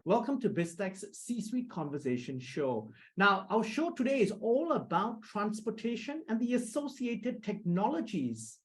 Welcome to Biztech's C-Suite Conversation Show. Now, our show today is all about transportation and the associated technologies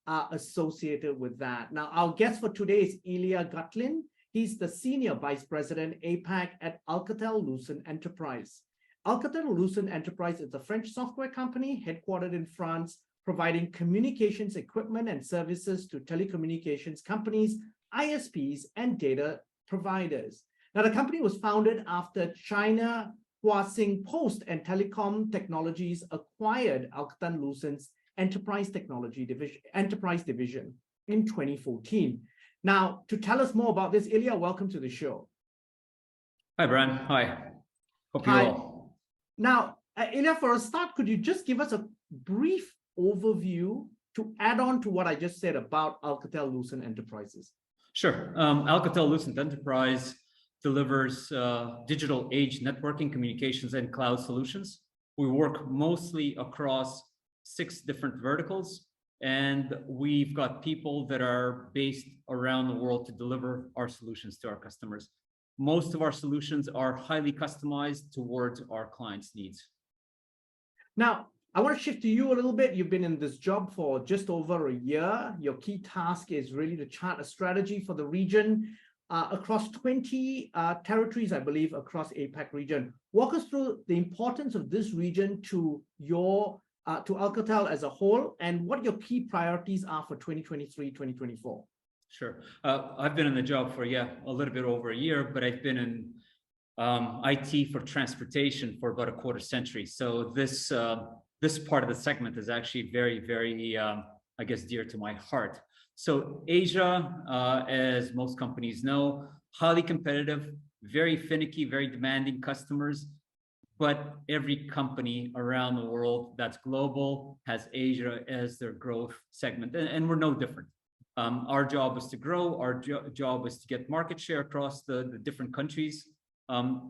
associated with that. Now, our guest for today is Ilya Gutlin. He's the Senior Vice President, APAC at Alcatel-Lucent Enterprise. Alcatel-Lucent Enterprise is a French software company headquartered in France, providing communications equipment and services to telecommunications companies, ISPs, and data providers. Now, the company was founded after China Huaxing Post and Telecom Technologies acquired Alcatel-Lucent's Enterprise division in 2014. Now, to tell us more about this, Ilya, welcome to the show. Hi, Brian. Hi. Hope you're well. Now, Ilya, for a start, could you just give us a brief overview to add on to what I just said about Alcatel-Lucent Enterprises? Sure. Alcatel-Lucent Enterprise delivers digital age networking, communications, and cloud solutions. We work mostly across 6 different verticals, and we've got people that are based around the world to deliver our solutions to our customers. Most of our solutions are highly customized towards our clients' needs. Now, I want to shift to you a little bit. You've been in this job for just over a year. Your key task is really to chart a strategy for the region across 20 territories, I believe, across APAC region. Walk us through the importance of this region to Alcatel as a whole, and what your key priorities are for 2023, 2024. Sure. I've been in the job for, a little bit over a year, but I've been in IT for transportation for about a quarter century. So this part of the segment is actually very, very, I guess, dear to my heart. So Asia, as most companies know, highly competitive, very finicky, very demanding customers. But every company around the world that's global has Asia as their growth segment, and we're no different. Our job is to grow. Our job is to get market share across the different countries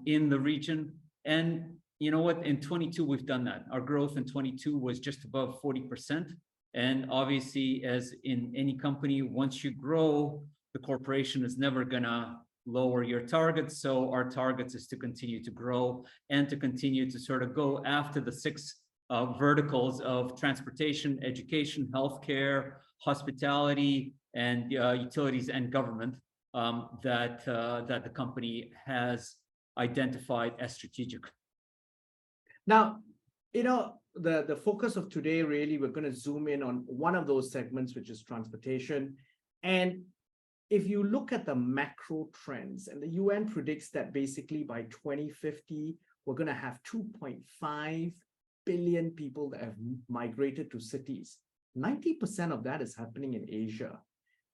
in the region. And you know what? In 22, we've done that. Our growth in 22 was just above 40%. And obviously, as in any company, once you grow, the corporation is never going to lower your targets. So our targets is to continue to grow and to continue to sort of go after the 6 verticals of transportation, education, healthcare, hospitality, and utilities and government that the company has identified as strategic. Now, the focus of today, really, we're going to zoom in on one of those segments, which is transportation. And if you look at the macro trends, and the UN predicts that basically by 2050, we're going to have 2.5 billion people that have migrated to cities. 90% of that is happening in Asia.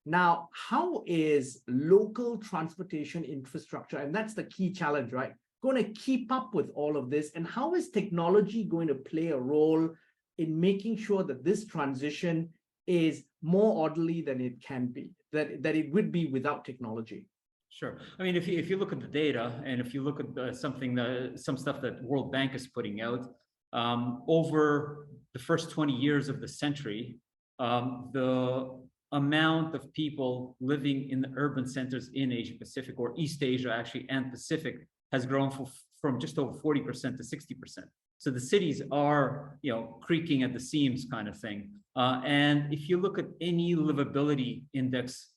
Now, how is local transportation infrastructure, and that's the key challenge, right, going to keep up with all of this? And how is technology going to play a role in making sure that this transition is more orderly than it can be, that it would be without technology? Sure. I mean, if you look at the data, and if you look at some stuff that World Bank is putting out, over the first 20 years of the century, the amount of people living in the urban centers in Asia Pacific, or East Asia actually, and Pacific, has grown from just over 40% to 60%. So the cities are, creaking at the seams kind of thing. And if you look at any livability index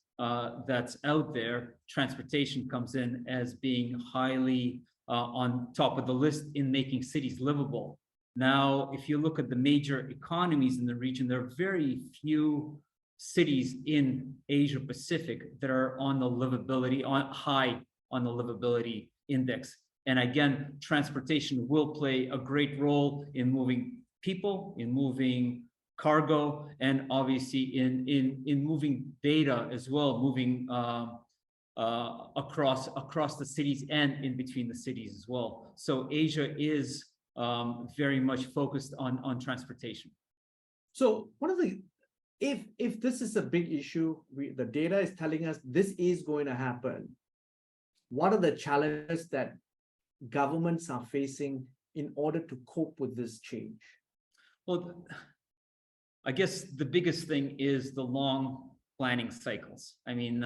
that's out there, transportation comes in as being highly on top of the list in making cities livable. Now, if you look at the major economies in the region, there are very few cities in Asia Pacific that are on the high on the livability index. And again, transportation will play a great role in moving people, in moving cargo, and obviously in moving data as well, moving across the cities and in between the cities as well. So Asia is very much focused on transportation. So if this is a big issue, the data is telling us this is going to happen. What are the challenges that governments are facing in order to cope with this change? Well, I guess the biggest thing is the long planning cycles. I mean,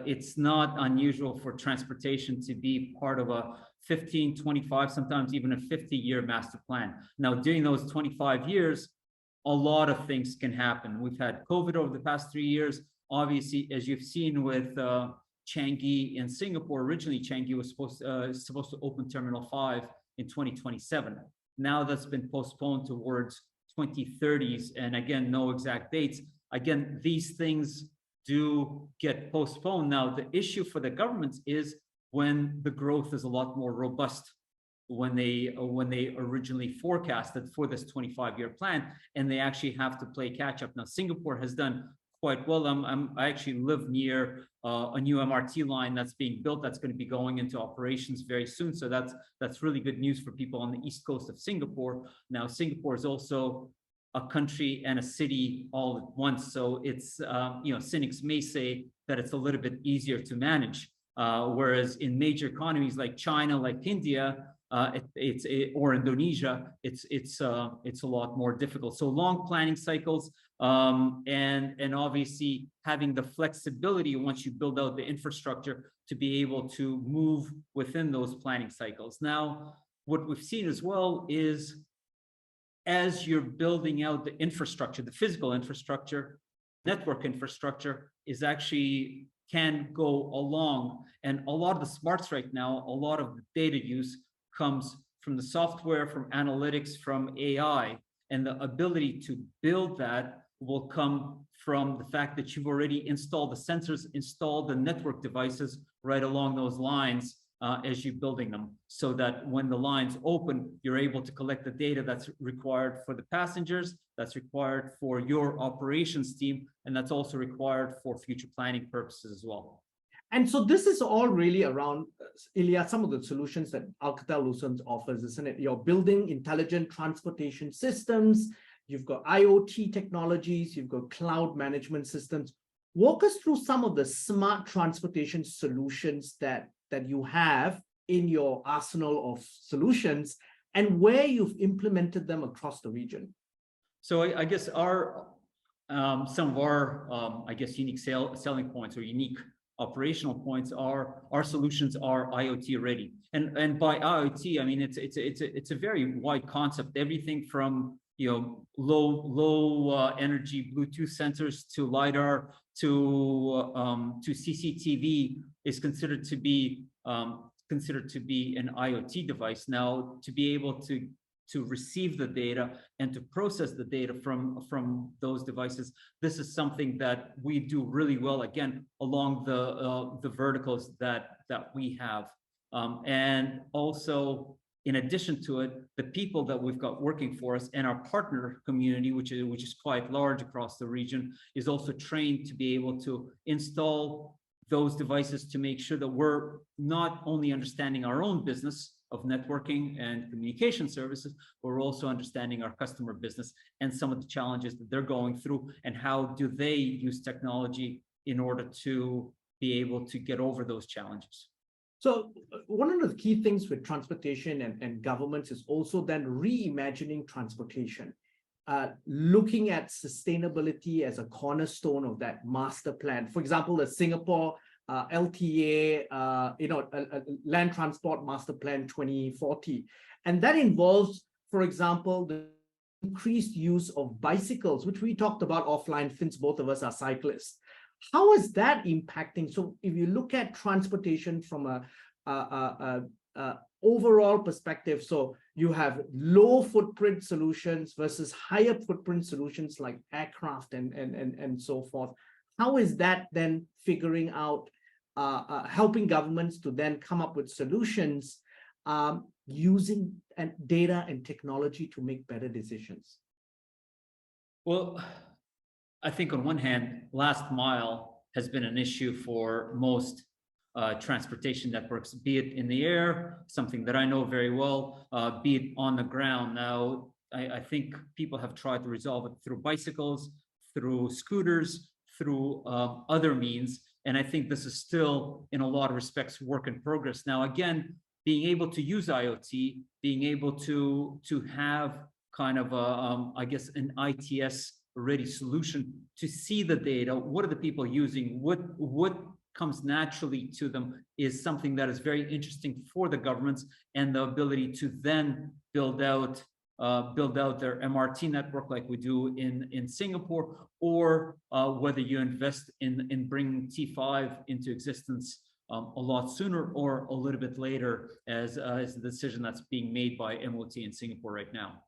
it's not unusual for transportation to be part of a 15, 25, sometimes even a 50-year master plan. Now, during those 25 years, a lot of things can happen. We've had COVID over the past 3 years. Obviously, as you've seen with Changi in Singapore, originally Changi was supposed to open Terminal 5 in 2027. Now that's been postponed towards 2030s, and again, no exact dates. Again, these things do get postponed. Now, the issue for the governments is when the growth is a lot more robust, when they originally forecasted for this 25-year plan, and they actually have to play catch up. Now, Singapore has done quite well. I actually live near a new MRT line that's being built, that's going to be going into operations very soon. So that's really good news for people on the east coast of Singapore. Now, Singapore is also a country and a city all at once. So it's, cynics may say that it's a little bit easier to manage. Whereas in major economies like China, like India, or Indonesia, it's a lot more difficult. So long planning cycles, and obviously having the flexibility once you build out the infrastructure to be able to move within those planning cycles. Now, what we've seen as well is as you're building out the infrastructure, the physical infrastructure, network infrastructure is actually can go along. And a lot of the smarts right now, a lot of the data use comes from the software, from analytics, from AI, and the ability to build that will come from the fact that you've already installed the sensors, installed the network devices right along those lines as you're building them, so that when the lines open, you're able to collect the data that's required for the passengers, that's required for your operations team, and that's also required for future planning purposes as well. And so this is all really around, Ilya, some of the solutions that Alcatel-Lucent offers, isn't it? You're building intelligent transportation systems, you've got IoT technologies, you've got cloud management systems. Walk us through some of the smart transportation solutions that you have in your arsenal of solutions and where you've implemented them across the region. So I guess our some of our unique selling points or unique operational points are our solutions are IoT ready, and by IoT I mean it's a very wide concept. Everything from low energy Bluetooth sensors to LiDAR to CCTV is considered to be an IoT device. Now, to be able to receive the data and to process the data from those devices, this is something that we do really well, again, along the verticals that we have. And also, in addition to it, the people that we've got working for us and our partner community, which is quite large across the region, is also trained to be able to install those devices to make sure that we're not only understanding our own business of networking and communication services, but we're also understanding our customer business and some of the challenges that they're going through and how do they use technology in order to be able to get over those challenges. So one of the key things with transportation and governments is also then reimagining transportation, looking at sustainability as a cornerstone of that master plan. For example, the Singapore LTA, Land Transport Master Plan 2040. And that involves, for example, the increased use of bicycles, which we talked about offline since both of us are cyclists. How is that impacting? So if you look at transportation from a overall perspective, so you have low footprint solutions versus higher footprint solutions like aircraft and so forth. How is that then figuring out, helping governments to then come up with solutions using data and technology to make better decisions? Well, I think on one hand, last mile has been an issue for most transportation networks, be it in the air, something that I know very well, be it on the ground. Now, I think people have tried to resolve it through bicycles, through scooters, through other means. And I think this is still, in a lot of respects, work in progress. Now, again, being able to use IoT, being able to have kind of, an ITS ready solution to see the data. What are the people using? What comes naturally to them is something that is very interesting for the governments, and the ability to then build out their MRT network like we do in Singapore, or whether you invest in bringing T5 into existence a lot sooner or a little bit later, as the decision that's being made by MOT in Singapore right now.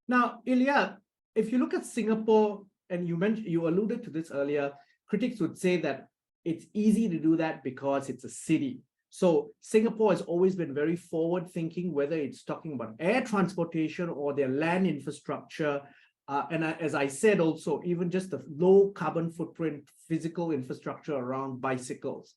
Now, Ilya, if you look at Singapore, and you alluded to this earlier, critics would say that it's easy to do that because it's a city. So Singapore has always been very forward thinking, whether it's talking about air transportation or their land infrastructure. As I said, also, even just the low carbon footprint physical infrastructure around bicycles.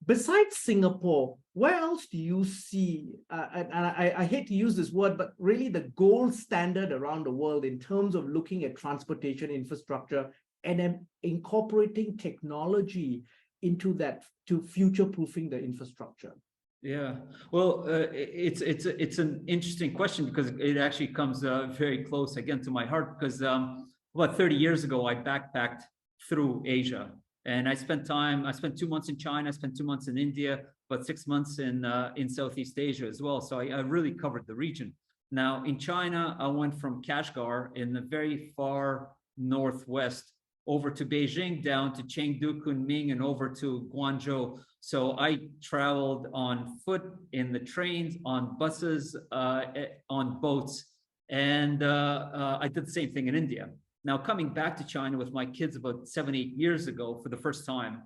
Besides Singapore, where else do you see, and I hate to use this word, but really the gold standard around the world in terms of looking at transportation infrastructure and incorporating technology into that to future-proofing the infrastructure? Yeah, well, it's an interesting question, because it actually comes very close again to my heart, because about 30 years ago, I backpacked through Asia. And I spent 2 months in China, I spent 2 months in India, but 6 months in Southeast Asia as well. So I really covered the region. Now in China, I went from Kashgar in the very far northwest over to Beijing, down to Chengdu, Kunming, and over to Guangzhou. So I traveled on foot, in the trains, on buses, on boats. And I did the same thing in India. Now, coming back to China with my kids about 7, 8 years ago for the first time,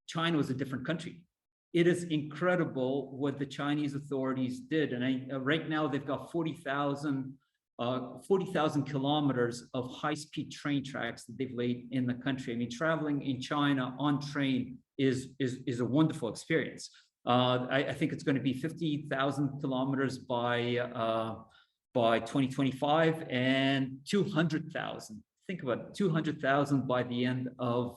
China was a different country. It is incredible what the Chinese authorities did. And right now they've got 40,000 kilometers of high-speed train tracks that they've laid in the country. I mean, traveling in China on train is a wonderful experience. I think it's going to be 50,000 kilometers by 2025, and 200,000. Think about it, 200,000 by the end of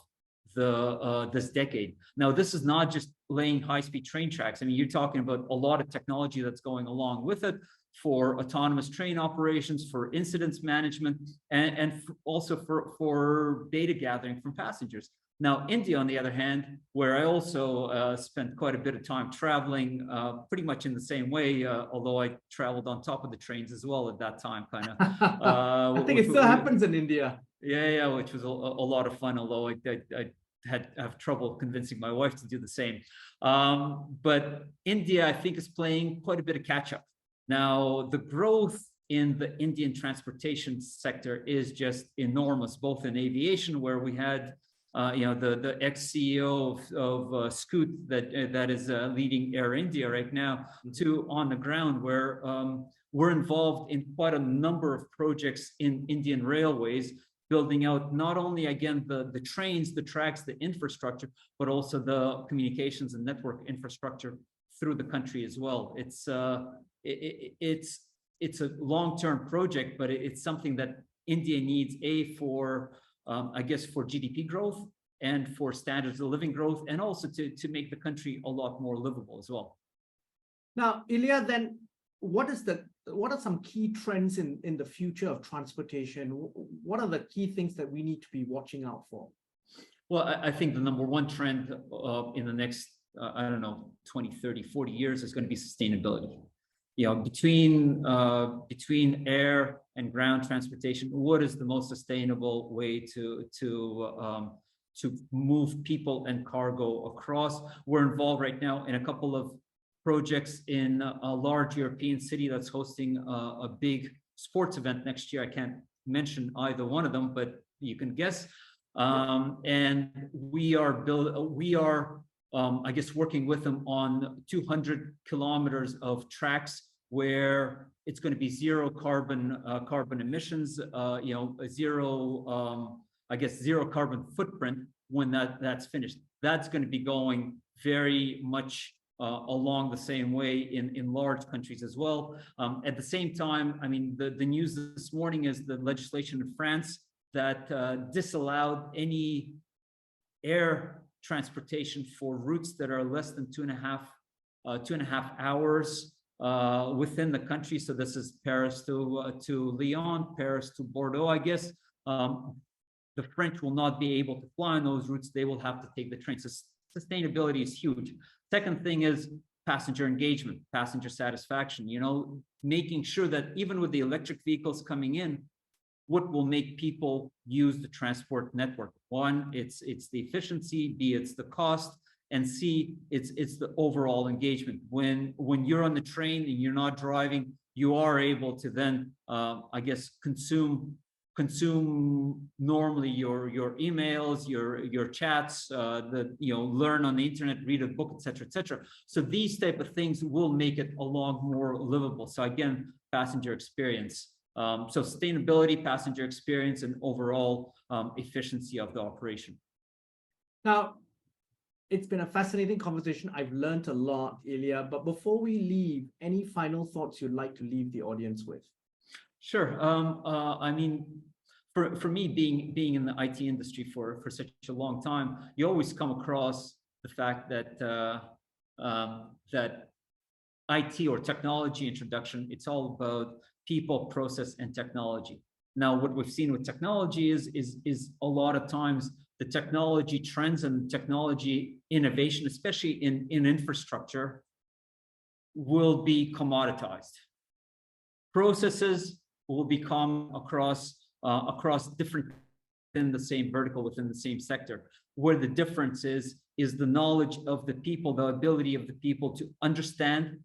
this decade. Now, this is not just laying high-speed train tracks. I mean, you're talking about a lot of technology that's going along with it for autonomous train operations, for incidents management, and also for data gathering from passengers. Now, India, on the other hand, where I also spent quite a bit of time traveling, pretty much in the same way, although I traveled on top of the trains as well at that time, kind of. I think it still happens in India. Yeah, which was a lot of fun, although I have trouble convincing my wife to do the same. But India, I think, is playing quite a bit of catch up. Now, the growth in the Indian transportation sector is just enormous, both in aviation, where we had the ex-CEO of Scoot that is leading Air India right now, to on the ground, where we're involved in quite a number of projects in Indian Railways, building out not only, again, the trains, the tracks, the infrastructure, but also the communications and network infrastructure through the country as well. It's a long-term project, but it's something that India needs, for I guess, for GDP growth and for standards of living growth, and also to make the country a lot more livable as well. Now, Ilya, then what are some key trends in the future of transportation? What are the key things that we need to be watching out for? Well, I think the number one trend in the next, 20, 30, 40 years is going to be sustainability. Between air and ground transportation, what is the most sustainable way to move people and cargo across? We're involved right now in a couple of projects in a large European city that's hosting a big sports event next year. I can't mention either one of them, but you can guess. And we are I guess, working with them on 200 kilometers of tracks where it's going to be zero carbon emissions, zero carbon footprint when that's finished. That's going to be going very much along the same way in large countries as well. At the same time, I mean, the news this morning is the legislation in France that disallowed any air transportation for routes that are less than 2.5 hours within the country. So this is Paris to Lyon, Paris to Bordeaux, I guess. The French will not be able to fly on those routes. They will have to take the train. So sustainability is huge. Second thing is passenger engagement, passenger satisfaction, making sure that even with the electric vehicles coming in, what will make people use the transport network? One, it's the efficiency, B, it's the cost, and C, it's the overall engagement. When you're on the train and you're not driving, you are able to then, I guess, consume normally your emails, your chats, learn on the internet, read a book, etc. So these type of things will make it a lot more livable. So again, passenger experience. So sustainability, passenger experience, and overall efficiency of the operation. Now, it's been a fascinating conversation. I've learned a lot, Ilya, but before we leave, any final thoughts you'd like to leave the audience with? Sure. I mean, for me, being in the IT industry for such a long time, you always come across the fact that that IT or technology introduction, it's all about people, process, and technology. Now, what we've seen with technology is a lot of times the technology trends and technology innovation, especially in infrastructure, will be commoditized. Processes will become across different within the same vertical, within the same sector, where the difference is the knowledge of the people, the ability of the people to understand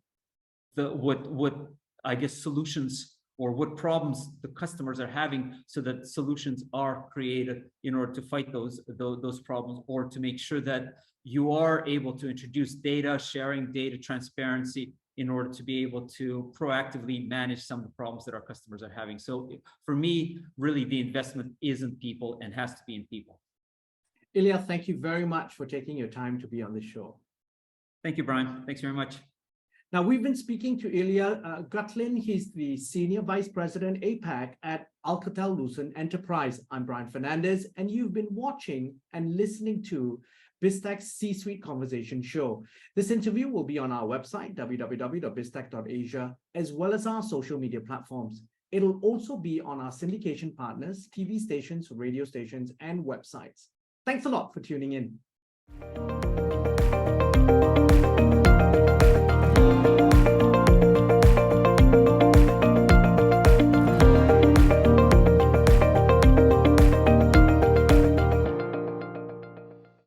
what I guess solutions or what problems the customers are having, so that solutions are created in order to fight those problems, or to make sure that you are able to introduce data sharing, data transparency, in order to be able to proactively manage some of the problems that our customers are having. So for me, really, the investment is in people and has to be in people. Ilya, thank you very much for taking your time to be on this show. Thank you, Brian. Thanks very much. Now, we've been speaking to Ilya Gutlin. He's the Senior Vice President, APAC at Alcatel-Lucent Enterprise. I'm Brian Fernandez, and you've been watching and listening to Biztech's C-Suite Conversation Show. This interview will be on our website, www.biztech.asia, as well as our social media platforms. It'll also be on our syndication partners, TV stations, radio stations, and websites. Thanks a lot for tuning in.